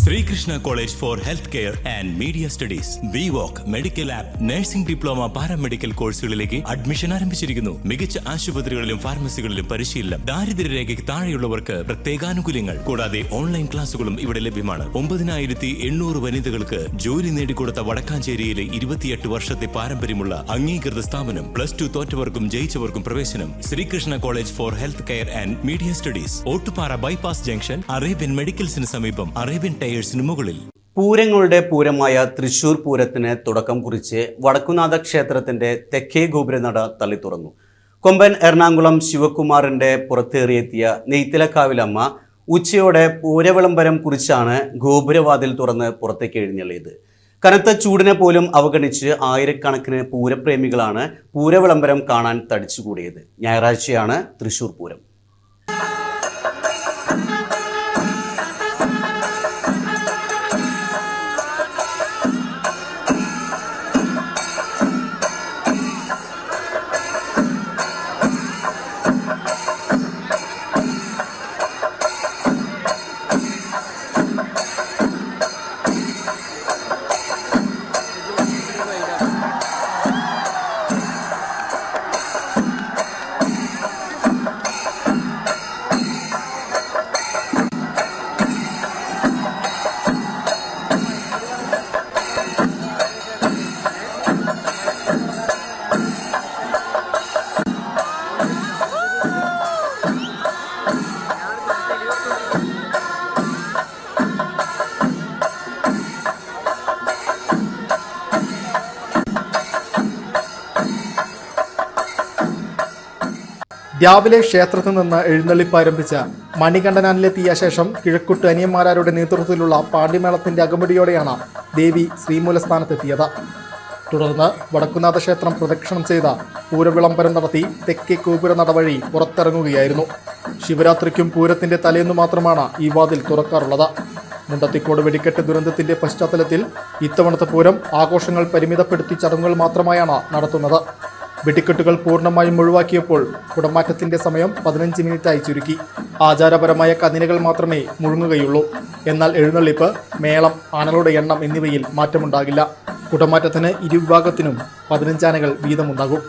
Sreekrishna college for health care and media studies VWalk medical app nursing diploma paramedical കോഴ്സുകളിലേക്ക് admission ആരംഭിച്ചിരിക്കുന്നു. മികച്ച ആശുപത്രികളിലും ഫാർമസികളിലും പരിശീലനം. ദാരിദ്ര്യരേഖയ്ക്ക് താഴെയുള്ളവർക്ക് പ്രത്യേകാനുകൂല്യങ്ങൾ. കൂടാതെ ഓൺലൈൻ ക്ലാസുകളും ഇവിടെ ലഭ്യമാണ്. 9800 വനിതകൾക്ക് ജോലി നേടിക്കൊടുത്ത വടക്കാഞ്ചേരിയിലെ 28 വർഷത്തെ പാരമ്പര്യമുള്ള അംഗീകൃത സ്ഥാപനം. +2 തോറ്റവർക്കും ജയിച്ചവർക്കും പ്രവേശനം. Sreekrishna college for health care and media studies, Ottupara bypass junction, Arabian മെഡിക്കൽസിന് സമീപം, അറേബ്യൻ ടയേഴ്സിന് മുകളിൽ. പൂരങ്ങളുടെ പൂരമായ തൃശൂർ പൂരത്തിന് തുടക്കം കുറിച്ച് വടക്കുനാഥ ക്ഷേത്രത്തിന്റെ തെക്കേ ഗോപുരനട തള്ളി തുറന്നു. കൊമ്പൻ എറണാകുളം ശിവകുമാറിന്റെ പുറത്തേറിയെത്തിയ നെയ്ത്തിലക്കാവിലമ്മ ഉച്ചയോടെ പൂരവിളംബരം കുറിച്ചാണ് ഗോപുരവാതിൽ തുറന്ന് പുറത്തേക്ക് എഴുന്നള്ളിയത്. കനത്ത ചൂടിനെ പോലും അവഗണിച്ച് ആയിരക്കണക്കിന് പൂരപ്രേമികളാണ് പൂരവിളംബരം കാണാൻ തടിച്ചുകൂടിയത്. ഞായറാഴ്ചയാണ് തൃശൂർ പൂരം. രാവിലെ ക്ഷേത്രത്തിൽ നിന്ന് എഴുന്നള്ളിപ്പ് ആരംഭിച്ച മണികണ്ഠനാനിലെത്തിയ ശേഷം കിഴക്കുട്ട് അനിയന്മാരുടെ നേതൃത്വത്തിലുള്ള പാണ്ഡിമേളത്തിന്റെ അകമ്പടിയോടെയാണ് ദേവി ശ്രീമൂലസ്ഥാനത്തെത്തിയത്. തുടർന്ന് വടക്കുനാഥ ക്ഷേത്രം പ്രദക്ഷിണം ചെയ്ത പൂരവിളംബരം നടത്തി തെക്കേ ഗോപുരനട വഴി പുറത്തിറങ്ങുകയായിരുന്നു. ശിവരാത്രിക്കും പൂരത്തിന്റെ തലേന്നു മാത്രമാണ് ഈ വാതിൽ തുറക്കാറുള്ളത്. മുണ്ടത്തിക്കോട് വെടിക്കെട്ട് ദുരന്തത്തിന്റെ പശ്ചാത്തലത്തിൽ ഇത്തവണത്തെ പൂരം ആഘോഷങ്ങൾ പരിമിതപ്പെടുത്തി ചടങ്ങുകൾ മാത്രമായാണ് നടത്തുന്നത്. വെടിക്കെട്ടുകൾ പൂർണ്ണമായും ഒഴിവാക്കിയപ്പോൾ കുടമാറ്റത്തിന്റെ സമയം 15 മിനിറ്റായി ചുരുക്കി. ആചാരപരമായ കന്നിനകൾ മാത്രമേ മുഴുങ്ങുകയുള്ളൂ. എന്നാൽ എഴുന്നള്ളിപ്പ്, മേളം, ആനകളുടെ എണ്ണം എന്നിവയിൽ മാറ്റമുണ്ടാകില്ല. കുടമാറ്റത്തിന് ഇരുവിഭാഗത്തിനും 15 ആനകൾ വീതമുണ്ടാകും.